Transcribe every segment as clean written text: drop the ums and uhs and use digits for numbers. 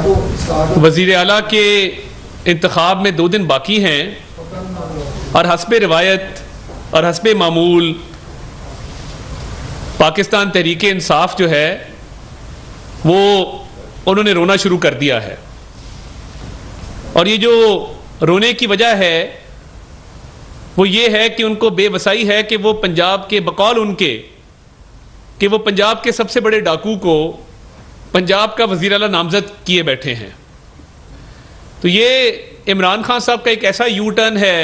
वज़ीर आला के इंतखाब में 2 दिन बाकी हैं और हस्बे रिवायत और हस्बे मामूल पाकिस्तान तहरीक इंसाफ जो है वो उन्होंने रोना शुरू कर दिया है। और ये जो रोने की वजह है वो ये है कि उनको बेवसाई है कि वो पंजाब के बकौल उनके कि वो पंजाब के सबसे बड़े डाकू को पंजाब का वज़ीर आला नामजद किए बैठे हैं। तो ये इमरान खान साहब का एक ऐसा यू टर्न है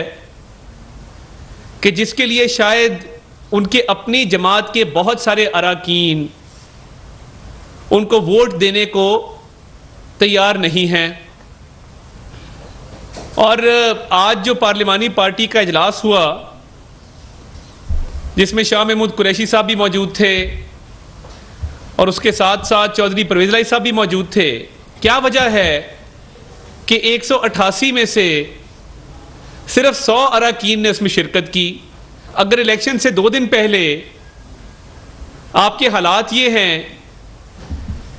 कि जिसके लिए शायद उनके अपनी जमात के बहुत सारे अरकान उनको वोट देने को तैयार नहीं हैं। और आज जो पार्लिमानी पार्टी का इजलास हुआ जिसमें शाह महमूद कुरैशी साहब भी मौजूद थे और उसके साथ साथ चौधरी परवेज़ इलाही साहब भी मौजूद थे, क्या वजह है कि 188 में से सिर्फ 100 अरकान ने उसमें शिरकत की। अगर इलेक्शन से 2 दिन पहले आपके हालात ये हैं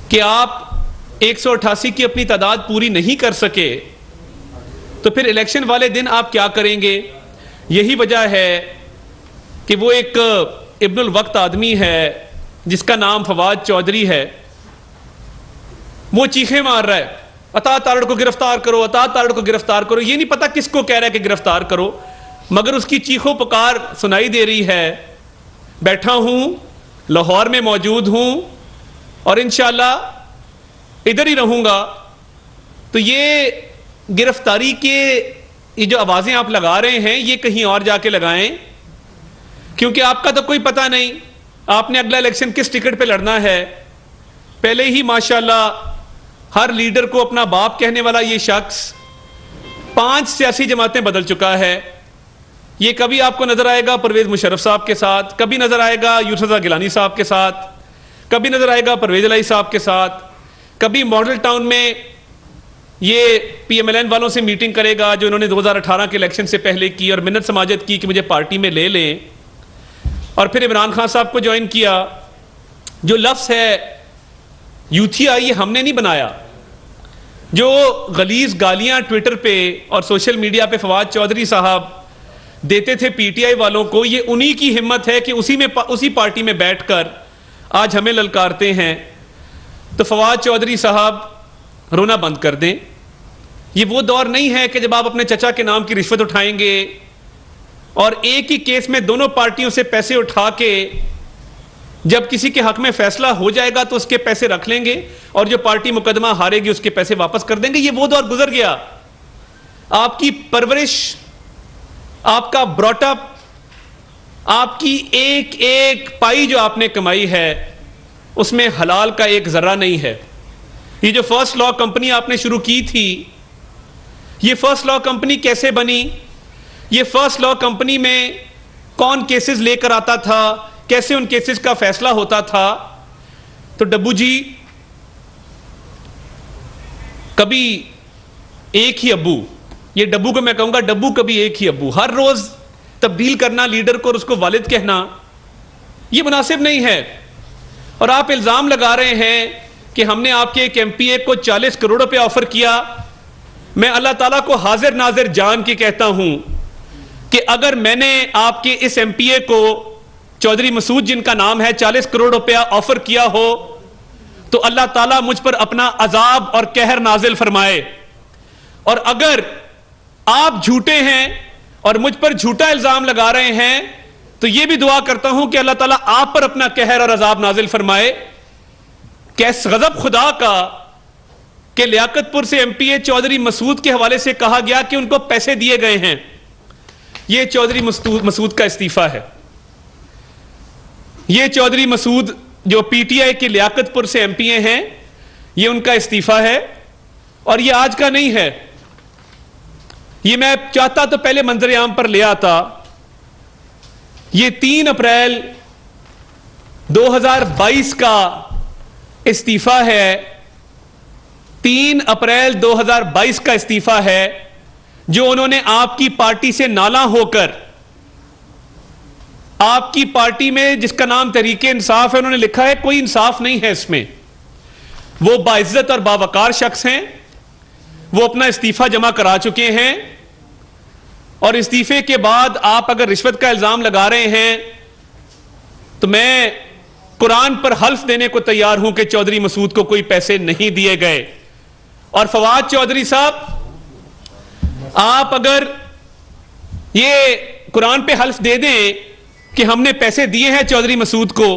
कि आप 188 की अपनी तादाद पूरी नहीं कर सके तो फिर इलेक्शन वाले दिन आप क्या करेंगे? यही वजह है कि वो एक इब्नुल वक्त आदमी है जिसका नाम फवाद चौधरी है, वो चीखें मार रहा है अता तारड़ को गिरफ्तार करो, अता तारड़ को गिरफ्तार करो। ये नहीं पता किसको कह रहा है कि गिरफ्तार करो, मगर उसकी चीखों पुकार सुनाई दे रही है। बैठा हूं, लाहौर में मौजूद हूं और इंशाअल्लाह इधर ही रहूंगा। तो ये गिरफ्तारी के ये जो आवाजें आप लगा रहे हैं ये कहीं और जाके लगाएं, क्योंकि आपका तो कोई पता नहीं आपने अगला इलेक्शन किस टिकट पे लड़ना है। पहले ही माशाल्लाह हर लीडर को अपना बाप कहने वाला ये शख्स 5 सियासी जमातें बदल चुका है। ये कभी आपको नजर आएगा परवेज मुशर्रफ साहब के साथ, कभी नजर आएगा यूसुफ रज़ा गिलानी साहब के साथ, कभी नजर आएगा परवेज इलाही साहब के साथ, कभी मॉडल टाउन में ये PMLN वालों से मीटिंग करेगा जो इन्होंने 2018 के इलेक्शन से पहले की और मिन्नत समाजत की कि मुझे पार्टी में ले लें, और फिर इमरान खान साहब को ज्वाइन किया। जो लफ्ज़ है यूथिया ये हमने नहीं बनाया। जो गलीज गालियां ट्विटर पे और सोशल मीडिया पे फवाद चौधरी साहब देते थे PTI वालों को, ये उन्हीं की हिम्मत है कि उसी पार्टी में बैठकर आज हमें ललकारते हैं। तो फवाद चौधरी साहब रोना बंद कर दें। ये वो दौर नहीं है कि जब आप अपने चचा के नाम की रिश्वत उठाएंगे और एक ही केस में दोनों पार्टियों से पैसे उठा के जब किसी के हक में फैसला हो जाएगा तो उसके पैसे रख लेंगे और जो पार्टी मुकदमा हारेगी उसके पैसे वापस कर देंगे। ये वो दौर गुजर गया। आपकी परवरिश, आपका ब्रॉटअप, आपकी एक एक पाई जो आपने कमाई है उसमें हलाल का एक जर्रा नहीं है। ये जो फर्स्ट लॉ कंपनी आपने शुरू की थी, ये फर्स्ट लॉ कंपनी कैसे बनी? ये फर्स्ट लॉ कंपनी में कौन केसेस लेकर आता था, कैसे उन केसेस का फैसला होता था? तो डब्बू जी कभी एक ही अब्बू, ये डब्बू को मैं कहूंगा डब्बू कभी एक ही अब्बू, हर रोज तब्दील करना लीडर को और उसको वालिद कहना ये मुनासिब नहीं है। और आप इल्जाम लगा रहे हैं कि हमने आपके एक MPA को 40 करोड़ रुपए ऑफर किया। मैं अल्लाह ताला को हाजिर नाजिर जान के कहता हूं कि अगर मैंने आपके इस MPA को चौधरी मसूद जिनका नाम है 40 करोड़ रुपया ऑफर किया हो तो अल्लाह ताला मुझ पर अपना अजाब और कहर नाजिल फरमाए। और अगर आप झूठे हैं और मुझ पर झूठा इल्जाम लगा रहे हैं तो यह भी दुआ करता हूं कि अल्लाह ताला आप पर अपना कहर और अजाब नाजिल फरमाए। कैस गजब खुदा का कि लियाकतपुर से MPA चौधरी मसूद के हवाले से कहा गया कि उनको पैसे दिए गए हैं। यह चौधरी मसूद का इस्तीफा है। ये चौधरी मसूद जो PTI के लियाकतपुर से MPA हैं, ये उनका इस्तीफा है और ये आज का नहीं है। ये मैं चाहता तो पहले मंजर आम पर ले आता। ये 3 अप्रैल 2022 का इस्तीफा है। 3 अप्रैल 2022 का इस्तीफा है जो उन्होंने आपकी पार्टी से नाला होकर आपकी पार्टी में जिसका नाम तहरीक इंसाफ है, उन्होंने लिखा है कोई इंसाफ नहीं है इसमें। वो बाइज्जत और बावकार शख्स हैं, वो अपना इस्तीफा जमा करा चुके हैं, और इस्तीफे के बाद आप अगर रिश्वत का इल्जाम लगा रहे हैं तो मैं कुरान पर हल्फ देने को तैयार हूं कि चौधरी मसूद को कोई पैसे नहीं दिए गए। और फवाद चौधरी साहब, आप अगर ये कुरान पे हल्फ दे दें कि हमने पैसे दिए हैं चौधरी मसूद को,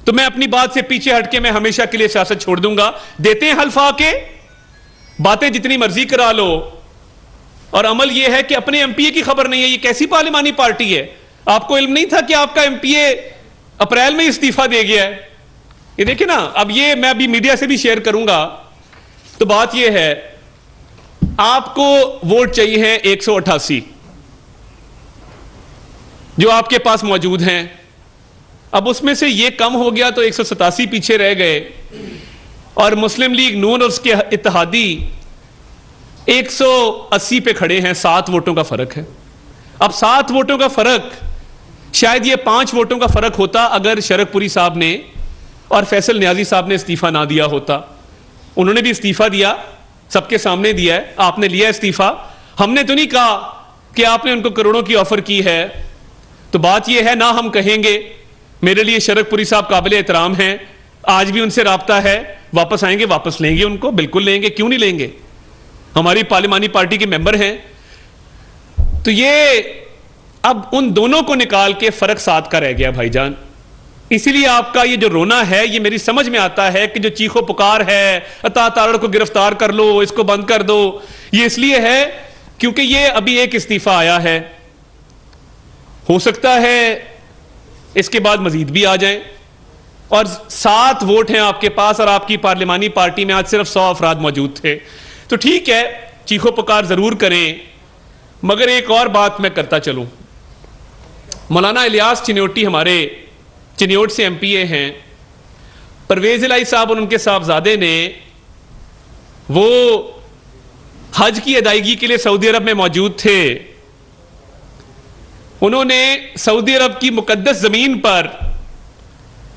तो मैं अपनी बात से पीछे हटके मैं हमेशा के लिए सियासत छोड़ दूंगा। देते हैं हल्फ आके, बातें जितनी मर्जी करा लो, और अमल यह है कि अपने एमपीए की खबर नहीं है। ये कैसी पार्लिमानी पार्टी है? आपको इल्म नहीं था कि आपका एमपीए अप्रैल में इस्तीफा दे गया है? ये देखिए ना, अब ये मैं अभी मीडिया से भी शेयर करूंगा। तो बात यह है, आपको वोट चाहिए हैं 188 जो आपके पास मौजूद हैं। अब उसमें से ये कम हो गया तो 187 पीछे रह गए, और मुस्लिम लीग नून और उसके इत्तेहादी 180 पे खड़े हैं। 7 वोटों का फर्क है। अब 7 वोटों का फर्क, शायद ये 5 वोटों का फर्क होता अगर शरकपुरी साहब ने और फैसल न्याजी साहब ने इस्तीफा ना दिया होता। उन्होंने भी इस्तीफा दिया, सबके सामने दिया है। आपने लिया इस्तीफा, हमने तो नहीं कहा कि आपने उनको करोड़ों की ऑफर की है। तो बात यह है, ना हम कहेंगे। मेरे लिए शरकपुरी साहब काबिल एहतराम हैं, आज भी उनसे राब्ता है। वापस आएंगे, वापस लेंगे उनको, बिल्कुल लेंगे, क्यों नहीं लेंगे? हमारी पार्लिमानी पार्टी के मेंबर हैं। तो ये अब उन दोनों को निकाल के फर्क 7 का रह गया भाईजान। इसीलिए आपका ये जो रोना है, ये मेरी समझ में आता है कि जो चीखो पुकार है, अता तारड़ को गिरफ्तार कर लो, इसको बंद कर दो, ये इसलिए है क्योंकि ये अभी एक इस्तीफा आया है। हो सकता है इसके बाद मजीद भी आ जाएं, और 7 वोट हैं आपके पास, और आपकी पार्लिमानी पार्टी में आज सिर्फ 100 अफराद मौजूद थे। तो ठीक है, चीखो पुकार जरूर करें, मगर एक और बात मैं करता चलूं। मौलाना इलियास चिन्योटी हमारे चिन्योट से एमपीए हैं। परवेज इलाही साहब और उनके साहबजादे ने वो हज की अदायगी के लिए सऊदी अरब में मौजूद थे। उन्होंने सऊदी अरब की मुकद्दस जमीन पर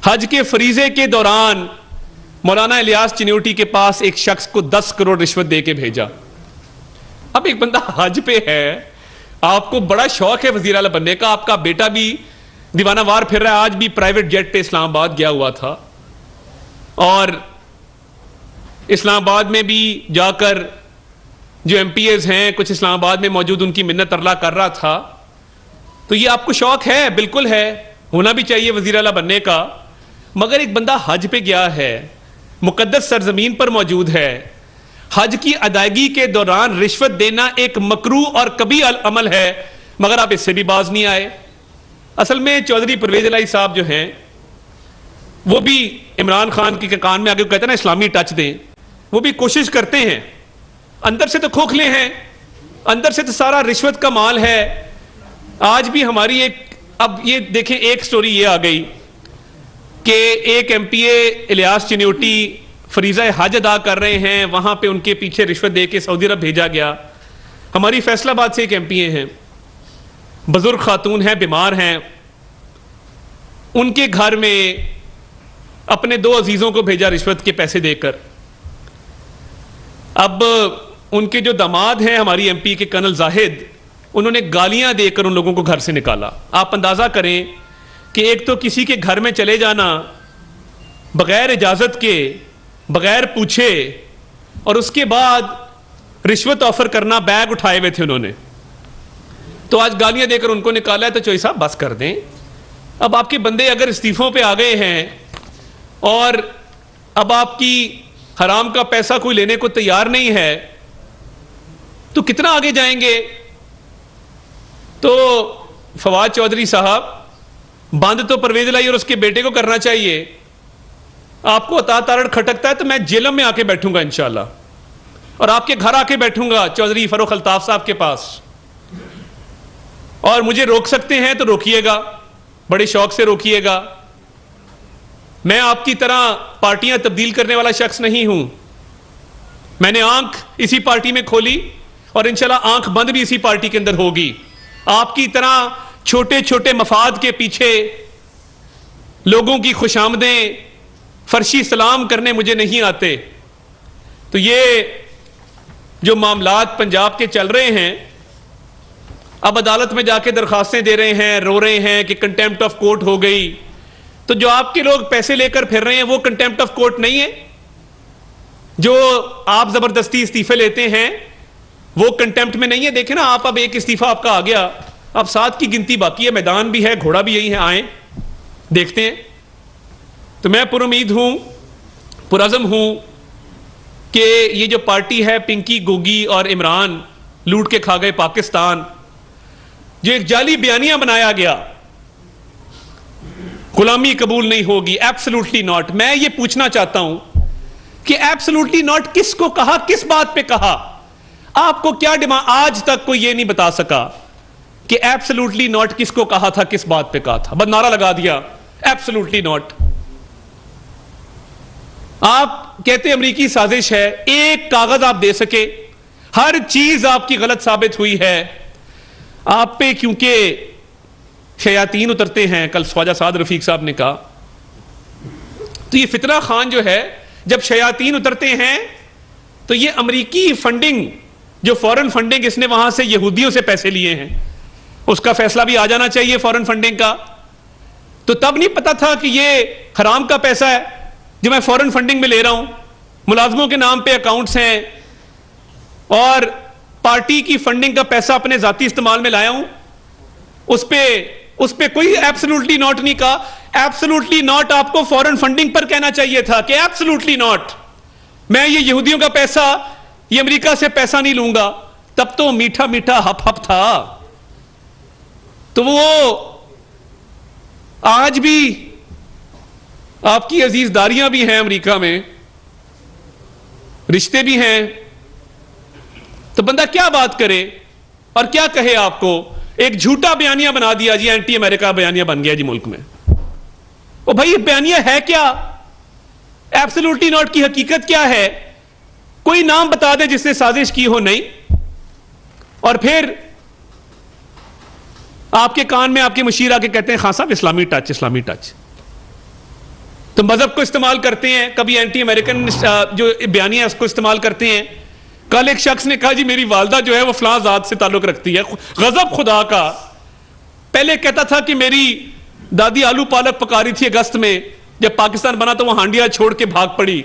हज के फरीजे के दौरान मौलाना इलियास चिन्योटी के पास एक शख्स को 10 करोड़ रिश्वत देके भेजा। अब एक बंदा हज पे है, आपको बड़ा शौक है वजीर आला बनने का, आपका बेटा भी दीवाना वार फिर रहा है, आज भी प्राइवेट जेट पे इस्लामाबाद गया हुआ था, और इस्लामाबाद में भी जाकर जो एमपीएस हैं कुछ इस्लामाबाद में मौजूद, उनकी मिन्नत अरला कर रहा था। तो ये आपको शौक है, बिल्कुल है, होना भी चाहिए वजीर आला बनने का। मगर एक बंदा हज पे गया है, मुकद्दस सरजमीन पर मौजूद है, हज की अदायगी के दौरान रिश्वत देना एक मकरू और कभी अमल है, मगर आप इससे भी बाज नहीं आए। असल में चौधरी परवेज इलाही साहब जो हैं, वो भी इमरान खान के कान में आगे कहते हैं ना इस्लामी टच दें, वो भी कोशिश करते हैं। अंदर से तो खोखले हैं, अंदर से तो सारा रिश्वत का माल है। आज भी हमारी एक, अब ये देखें, एक स्टोरी ये आ गई कि एक एमपीए इलियास चिन्योटी फरीजा हज अदा कर रहे हैं, वहां पे उनके पीछे रिश्वत दे के सऊदी अरब भेजा गया। हमारी फैसलाबाद से एक एमपीए हैं, बुजुर्ग खातून हैं, बीमार हैं, उनके घर में अपने 2 अजीजों को भेजा रिश्वत के पैसे देकर। अब उनके जो दामाद हैं हमारी एमपी के कर्नल जाहिद, उन्होंने गालियां देकर उन लोगों को घर से निकाला। आप अंदाजा करें कि एक तो किसी के घर में चले जाना बगैर इजाजत के, बगैर पूछे, और उसके बाद रिश्वत ऑफर करना, बैग उठाए हुए थे उन्होंने। तो आज गालियां देकर उनको निकाला है। तो चौधरी साहब बस कर दें। अब आपके बंदे अगर इस्तीफों पे आ गए हैं और अब आपकी हराम का पैसा कोई लेने को तैयार नहीं है, तो कितना आगे जाएंगे? तो फवाद चौधरी साहब, बंद तो परवेज इलाही और उसके बेटे को करना चाहिए। आपको अता तारड़ खटकता है तो मैं जेलम में आके बैठूंगा इंशाल्लाह, और आपके घर आके बैठूंगा चौधरी फरूख अल्ताफ साहब के पास, और मुझे रोक सकते हैं तो रोकिएगा, बड़े शौक से रोकिएगा। मैं आपकी तरह पार्टियां तब्दील करने वाला शख्स नहीं हूं। मैंने आंख इसी पार्टी में खोली और इंशाल्लाह आंख बंद भी इसी पार्टी के अंदर होगी। आपकी तरह छोटे छोटे मफाद के पीछे लोगों की खुशामदें फर्शी सलाम करने मुझे नहीं आते। तो ये जो मामलात पंजाब के चल रहे हैं, अब अदालत में जाके दरखास्तें दे रहे हैं, रो रहे हैं कि कंटेम्प्ट ऑफ कोर्ट हो गई। तो जो आपके लोग पैसे लेकर फिर रहे हैं वो कंटेम्प्ट ऑफ कोर्ट नहीं है। जो आप जबरदस्ती इस्तीफे लेते हैं वो कंटेम्प्ट में नहीं है। देखें ना आप, अब एक इस्तीफा आपका आ गया, अब 7 की गिनती बाकी है, मैदान भी है, घोड़ा भी यही है, आए देखते हैं। तो मैं पुरुमीद हूं, पुरज़म हूं कि ये जो पार्टी है पिंकी, गोगी और इमरान, लूट के खा गए पाकिस्तान, जो एक जाली बयानिया बनाया गया, गुलामी कबूल नहीं होगी, एब्सोल्युटली नॉट। मैं ये पूछना चाहता हूं कि एब्सोल्युटली नॉट किसको कहा, किस बात पे कहा? आपको क्या डिमांड, आज तक कोई ये नहीं बता सका कि एब्सोल्युटली नॉट किसको कहा था, किस बात पे कहा था। बस नारा लगा दिया एब्सोल्युटली नॉट। आप कहते अमेरिकी साजिश है, एक कागज आप दे सके, हर चीज आपकी गलत साबित हुई है। आप पे क्योंकि शयातीन उतरते हैं, कल ख्वाजा साद रफीक साहब ने कहा, तो ये फितरा खान जो है, जब शयातीन उतरते हैं तो ये अमेरिकी फंडिंग, जो फॉरेन फंडिंग इसने वहां से यहूदियों से पैसे लिए हैं, उसका फैसला भी आ जाना चाहिए फॉरेन फंडिंग का। तो तब नहीं पता था कि ये हराम का पैसा है जो मैं फॉरेन फंडिंग में ले रहा हूं, मुलाजमों के नाम पे अकाउंट्स हैं और पार्टी की फंडिंग का पैसा अपने जाती इस्तेमाल में लाया हूं। उस पे कोई एब्सोल्युटली नॉट नहीं कहा। एब्सोल्युटली नॉट आपको फॉरेन फंडिंग पर कहना चाहिए था कि एब्सोल्युटली नॉट, मैं ये यहूदियों का पैसा, ये अमेरिका से पैसा नहीं लूंगा। तब तो मीठा मीठा हप हप था। तो वो आज भी आपकी अजीजदारियां भी हैं, अमेरिका में रिश्ते भी हैं। तो बंदा क्या बात करे और क्या कहे? आपको एक झूठा बयानिया बना दिया जी, एंटी अमेरिका बयानिया बन गया जी मुल्क में। ओ भाई ये बयानिया है क्या? एब्सोल्युटली नॉट की हकीकत क्या है? कोई नाम बता दे जिसने साजिश की हो। नहीं। और फिर आपके कान में आपके मुशीर आके कहते हैं खान साहब इस्लामी टच, इस्लामी टच। तो मजहब को इस्तेमाल करते हैं, कभी एंटी अमेरिकन जो बयानिया है उसको इस्तेमाल करते हैं। कल एक शख्स ने कहा जी मेरी वालदा जो है वो फलां जात से ताल्लुक रखती है। गजब खुदा का। पहले कहता था कि मेरी दादी आलू पालक पका रही थी अगस्त में, जब पाकिस्तान बना तो वो हांडिया छोड़ के भाग पड़ी।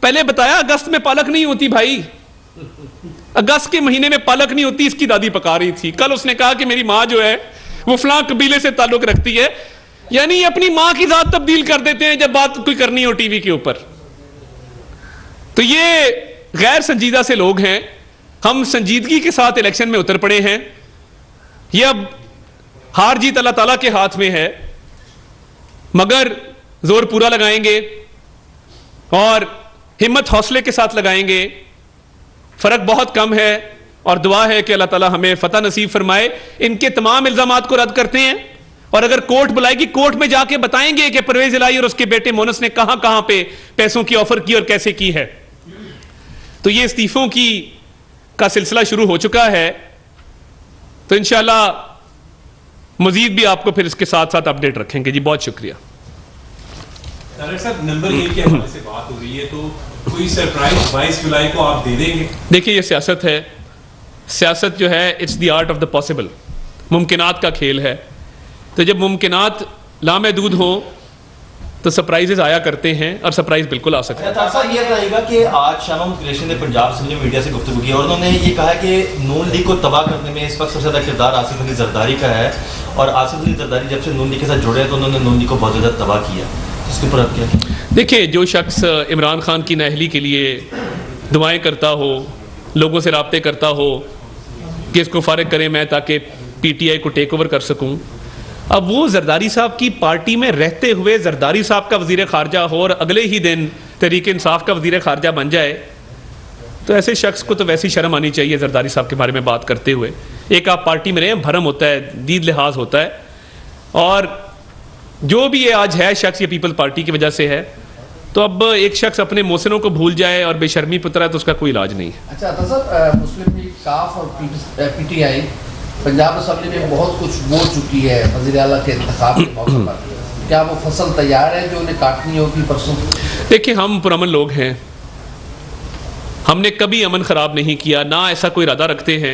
पहले बताया अगस्त में पालक नहीं होती भाई, अगस्त के महीने में पालक नहीं होती, इसकी दादी पका रही थी। कल उसने कहा कि मेरी मां जो है वो फलां कबीले से ताल्लुक रखती है। यानी अपनी मां की जात तब्दील कर देते हैं जब बात कोई करनी हो टीवी के ऊपर। तो ये गैर संजीदा से लोग हैं। हम संजीदगी के साथ इलेक्शन में उतर पड़े हैं। ये अब हार जीत अल्लाह ताला के हाथ में है, मगर जोर पूरा लगाएंगे और हिम्मत हौसले के साथ लगाएंगे। फर्क बहुत कम है और दुआ है कि अल्लाह ताला हमें फतह नसीब फरमाए। इनके तमाम इल्जामात को रद्द करते हैं और अगर कोर्ट बुलाएगी, कोर्ट में जाके बताएंगे कि परवेज इलाही और उसके बेटे मोनस ने कहां कहां पे पैसों की ऑफर की और कैसे की है। तो ये इस्तीफों की का सिलसिला शुरू हो चुका है। तो इंशाल्लाह मजीद भी आपको फिर इसके साथ साथ अपडेट रखेंगे जी। बहुत शुक्रिया। साहब नंबर 1 के हवाले से बात हो रही है, तो कोई सरप्राइज 22 जुलाई को आप दे देंगे? देखिए ये सियासत है। सियासत जो है it's the art of the possible, मुमकिनात का खेल है। तो जब मुमकिनात लामहदूद हो तो सरप्राइजेज आया करते हैं और सरप्राइज बिल्कुल आ सकता है। अच्छा ये रहेगा कि आज शाहनवाज कुरैशी ने पंजाब असेंबली मीडिया से गुफ्तगू की और उन्होंने ये कहा कि नून लीग को तबाह करने में इस वक्त सबसे ज़्यादा किरदार आसिफ अली जरदारी का है और आसिफ अली जरदारी जब से नून लीग के साथ जुड़े तो उन्होंने नून लीग को बहुत ज़्यादा तबाह किया। इसके ऊपर आप क्या? देखिए जो शख्स इमरान खान की नाअहली के लिए दुआएं करता हो, लोगों से राब्ते करता हो कि इसको फारिग करें मैं ताकि PTI को टेक ओवर कर सकूं, अब वो जरदारी साहब की पार्टी में रहते हुए जरदारी साहब का वज़ीर ख़ारजा हो और अगले ही दिन तहरीक इंसाफ का वज़ीर ख़ारजा बन जाए, तो ऐसे शख्स को तो वैसी शर्म आनी चाहिए जरदारी साहब के बारे में बात करते हुए। एक आप पार्टी में रहे, भरम होता है, दीद लिहाज होता है, और जो भी ये आज है शख्स ये पीपल पार्टी की वजह से है। तो अब एक शख्स अपने मोहसिनों को भूल जाए और बेशर्मी पुतरा है तो उसका कोई इलाज नहीं है। अच्छा सर, मुस्लिम लीग काफ और PTI पंजाब असेंबली में बहुत कुछ बोल चुकी है वज़ीर आला के इंतखाब के मौके पर। क्या वो फसल तैयार है जो उन्हें काटनी होगी परसों? देखिए, हम पुरअमन लोग हैं, हमने कभी अमन ख़राब नहीं किया, ना ऐसा कोई इरादा रखते हैं।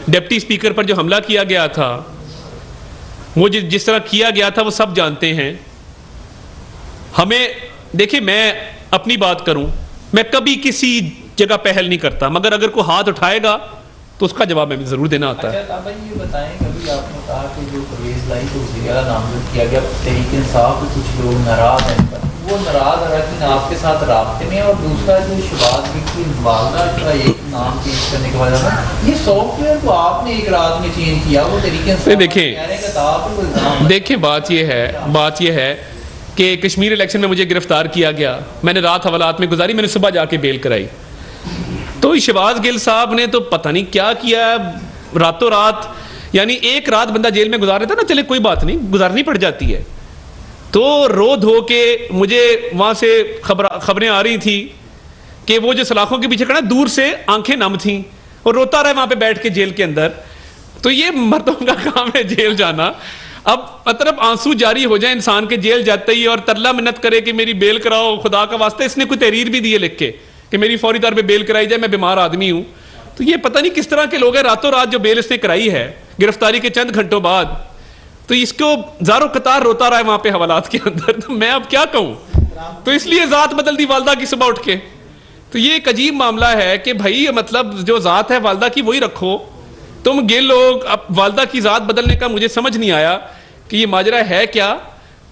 डिप्टी स्पीकर पर जो हमला किया गया था, वो जिस तरह किया गया था वो सब जानते हैं। हमें देखिए, मैं अपनी बात करूं, मैं कभी किसी जगह पहल नहीं करता, मगर अगर कोई हाथ उठाएगा तो उसका जवाब हमें ज़रूर देना होता है। अच्छा भाई, ये बताएं, कभी आपने कहा कि जो परवेज़ लाई को वज़ीर नामजद किया गया, तहरीक इंसाफ के कुछ लोग नाराज़ हैं पर वो नाराज़ रखने आपके साथ राब्ते में, और दूसरा जो शहबाज की वालदा का एक नाम चेंज करने के वजह से ये सॉफ्टवेयर को आपने एक रात में चेंज किया, वो तहरीक इंसाफ देखिए, बात ये है कि कश्मीर इलेक्शन में मुझे गिरफ्तार किया गया, मैंने रात हवालात में गुजारी, मैंने सुबह जाके बेल कराई। तो शहबाज गिल साहब ने तो पता नहीं क्या किया, रातों रात, यानी एक रात बंदा जेल में गुजार रहा था ना, चले कोई बात नहीं, गुजारनी पड़ जाती है। तो रो धो के मुझे वहाँ से खबरें आ रही थी कि वो जो सलाखों के पीछे खड़ा, दूर से आंखें नम थी और रोता रहा वहाँ पे बैठ के जेल के अंदर। तो ये मर्दों का काम है जेल जाना। अब मतलब आंसू जारी हो जाए इंसान के जेल जाते ही, और तरला मिन्नत करे कि मेरी बेल कराओ खुदा का वास्ते। इसने कोई तहरीर भी दी है लिख के कि मेरी फौरी तौर पे बेल कराई जाए, मैं बीमार आदमी हूं। तो ये पता नहीं किस तरह के लोग हैं, रातों रात जो बेल इसने कराई है गिरफ्तारी के चंद घंटों बाद, तो इसको जारो कतार रोता रहा है वहां पे हवालात के अंदर। तो मैं अब क्या कहूं, तो इसलिए जात बदल दी वालदा की सुबह उठ के। तो ये एक अजीब मामला है कि भाई मतलब जो जात है वालदा की वही रखो, तुम गिल लोग अब वालदा की जात बदलने का मुझे समझ नहीं आया कि ये माजरा है क्या।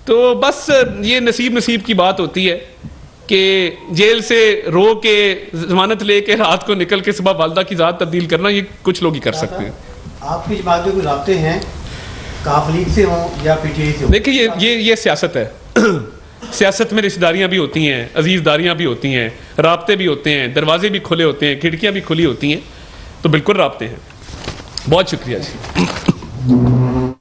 तो बस ये नसीब की बात होती है कि जेल से रो के जमानत लेके रात को निकल के सुबह वालदा की जात तब्दील करना, ये कुछ लोग ही कर सकते हैं। आपकी जमात में कोई राब्ते हैं काफ लीग से हों या पीटीआई से हों? देखिए, ये सियासत है। सियासत में रिश्तेदारियां भी होती हैं, अजीजदारियां भी होती हैं, राब्ते भी होते हैं, दरवाजे भी खुले होते हैं, खिड़कियां भी खुली होती हैं। तो बिल्कुल राब्ते हैं। बहुत शुक्रिया जी।